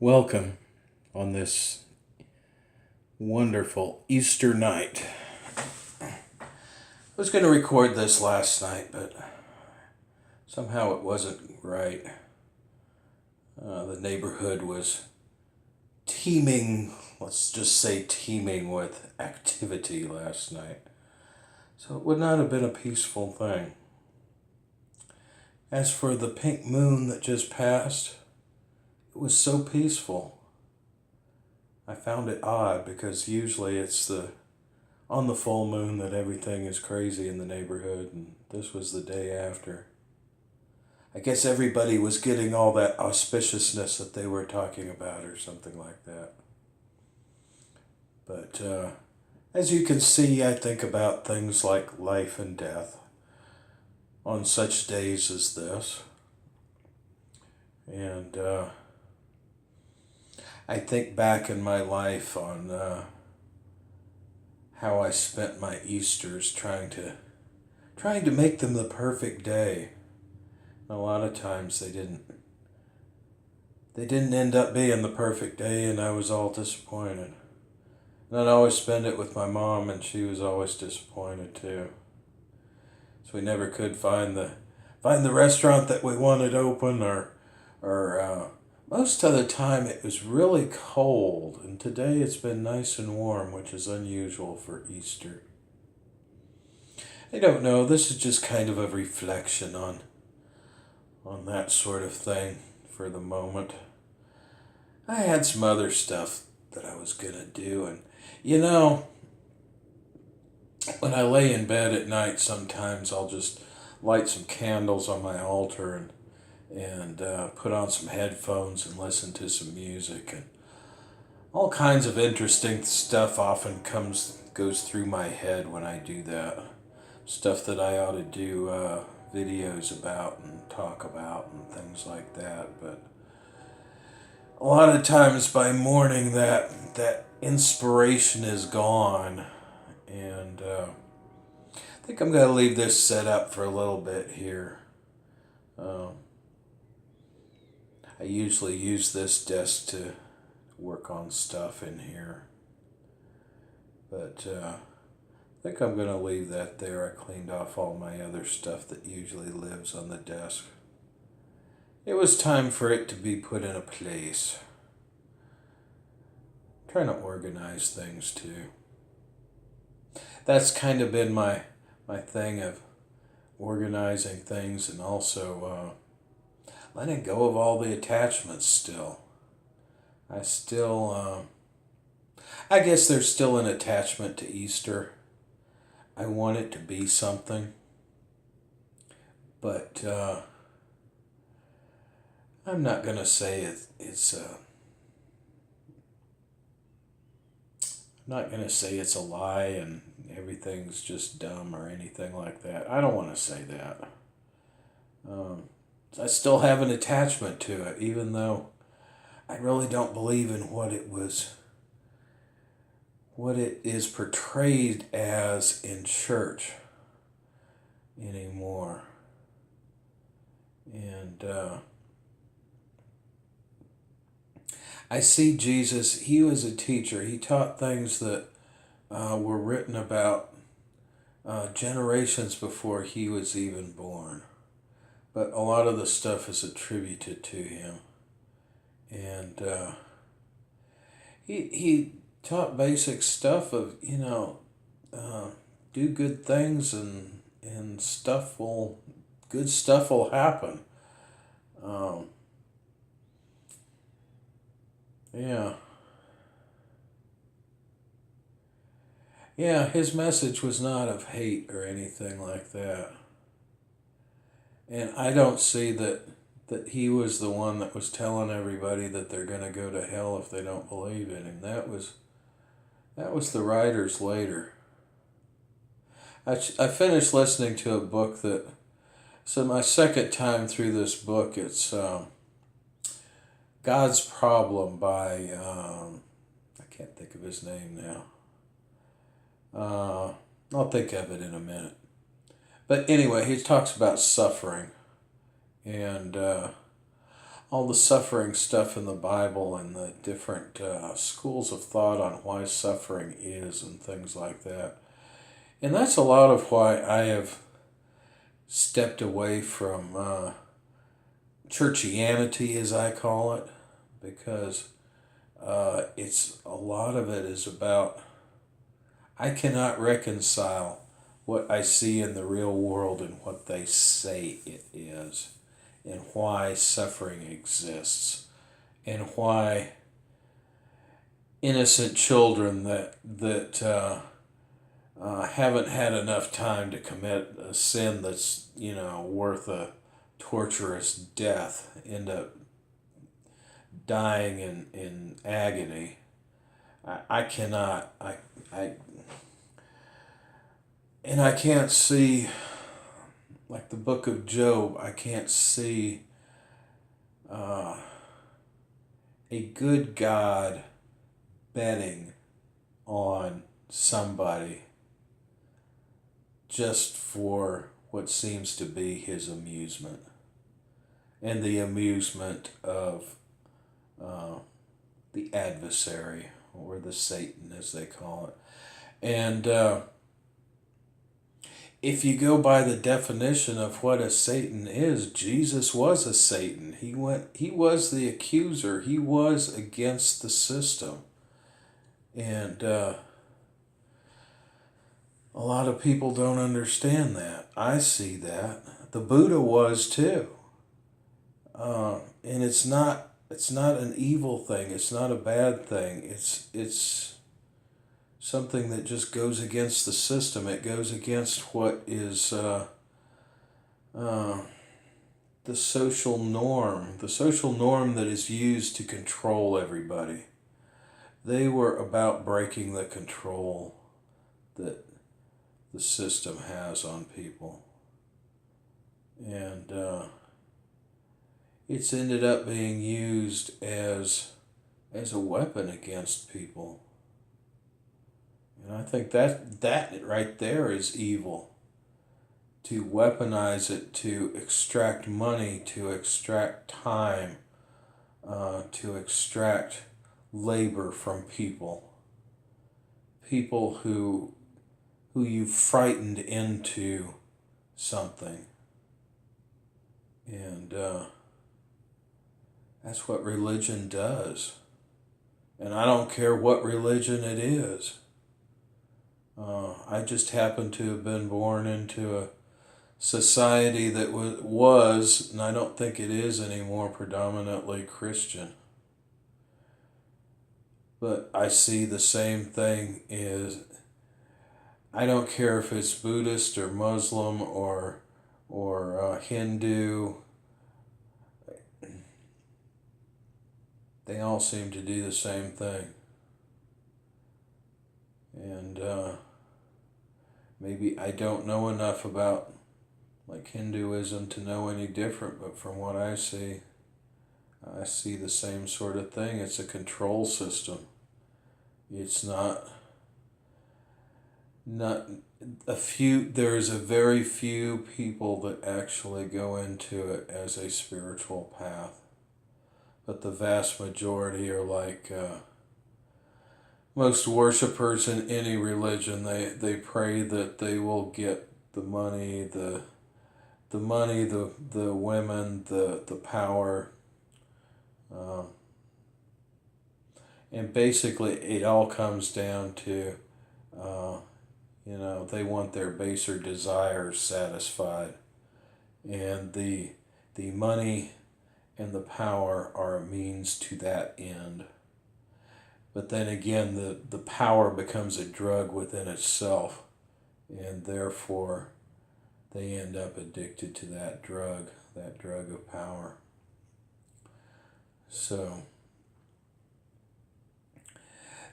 Welcome on this wonderful Easter night. I was going to record this last night, but somehow it wasn't right. The neighborhood was teeming, let's just say teeming with activity last night. So it would not have been a peaceful thing. As for the pink moon that just passed, it was so peaceful. I found it odd because usually it's on the full moon that everything is crazy in the neighborhood, and this was the day after. I guess everybody was getting all that auspiciousness that they were talking about or something like that. But as you can see, I think about things like life and death on such days as this. And I think back in my life on how I spent my Easters trying to make them the perfect day. A lot of times they didn't end up being the perfect day, and I was all disappointed. And I'd always spend it with my mom, and she was always disappointed too. So we never could find the restaurant that we wanted open, or most of the time it was really cold, and today it's been nice and warm, which is unusual for Easter. I don't know, this is just kind of a reflection on that sort of thing for the moment. I had some other stuff that I was going to do, and when I lay in bed at night, sometimes I'll just light some candles on my altar and put on some headphones and listen to some music, and all kinds of interesting stuff often goes through my head when I do that. Stuff that I ought to do videos about and talk about and things like that. But a lot of times by morning that inspiration is gone, and I think I'm going to leave this set up for a little bit here. I usually use this desk to work on stuff in here, but I think I'm going to leave that there. I cleaned off all my other stuff that usually lives on the desk. It was time for it to be put in a place. I'm trying to organize things too. That's kind of been my thing of organizing things, and also letting go of all the attachments still. I guess there's still an attachment to Easter. I want it to be something, but I'm not going to say it's I'm not going to say it's a lie and everything's just dumb or anything like that. I don't want to say that. I still have an attachment to it, even though I really don't believe in what it is portrayed as in church anymore. And I see Jesus, he was a teacher. He taught things that were written about generations before he was even born. But a lot of the stuff is attributed to him. And he taught basic stuff of, do good things, and good stuff will happen. Yeah. Yeah, his message was not of hate or anything like that. And I don't see that he was the one that was telling everybody that they're going to go to hell if they don't believe in him. That was the writers later. I finished listening to a book so my second time through this book, it's God's Problem by, I can't think of his name now. I'll think of it in a minute. But anyway, he talks about suffering, and all the suffering stuff in the Bible and the different schools of thought on why suffering is and things like that. And that's a lot of why I have stepped away from churchianity, as I call it, because it's a lot of it is about I cannot reconcile what I see in the real world and what they say it is, and why suffering exists, and why innocent children that haven't had enough time to commit a sin that's worth a torturous death end up dying in agony. I cannot I and I can't see, like the book of Job, I can't see uh, a good God betting on somebody just for what seems to be his amusement and the amusement of uh, the adversary, or the Satan as they call it. And if you go by the definition of what a Satan is, Jesus was a Satan. He was the accuser. He was against the system. And a lot of people don't understand that. I see that. The Buddha was too. And it's not an evil thing. It's not a bad thing. It's something that just goes against the system. It goes against what is the social norm that is used to control everybody. They were about breaking the control that the system has on people. And it's ended up being used as a weapon against people. And I think that right there is evil. To weaponize it, to extract money, to extract time, to extract labor from people. People who you've frightened into something. And that's what religion does. And I don't care what religion it is. I just happen to have been born into a society that was, and I don't think it is anymore, predominantly Christian. But I see the same thing I don't care if it's Buddhist or Muslim or Hindu. They all seem to do the same thing. And maybe I don't know enough about like Hinduism to know any different, but from what I see the same sort of thing. It's a control system. It's not there's a very few people that actually go into it as a spiritual path. But the vast majority are like most worshipers in any religion. They pray that they will get the money, the women, the power, and basically it all comes down to they want their baser desires satisfied, and the money and the power are a means to that end. But then again, the power becomes a drug within itself, and therefore they end up addicted to that drug of power. So,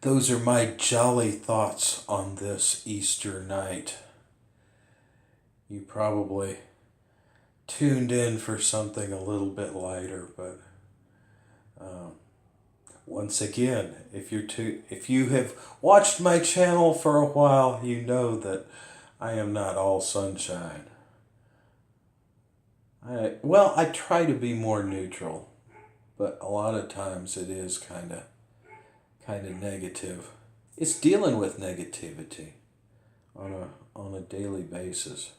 those are my jolly thoughts on this Easter night. You probably tuned in for something a little bit lighter, but once again, if you have watched my channel for a while, you know that I am not all sunshine. I try to be more neutral. but a lot of times it is kind of negative. It's dealing with negativity on a daily basis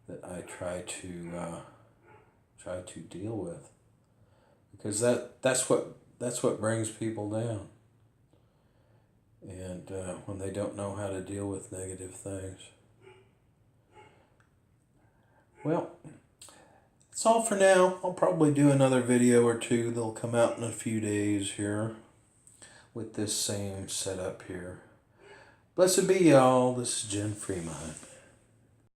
that I try to deal with, because that's what brings people down. And when they don't know how to deal with negative things. Well, that's all for now. I'll probably do another video or two that'll come out in a few days here with this same setup here. Blessed be y'all. This is Jen Fremont.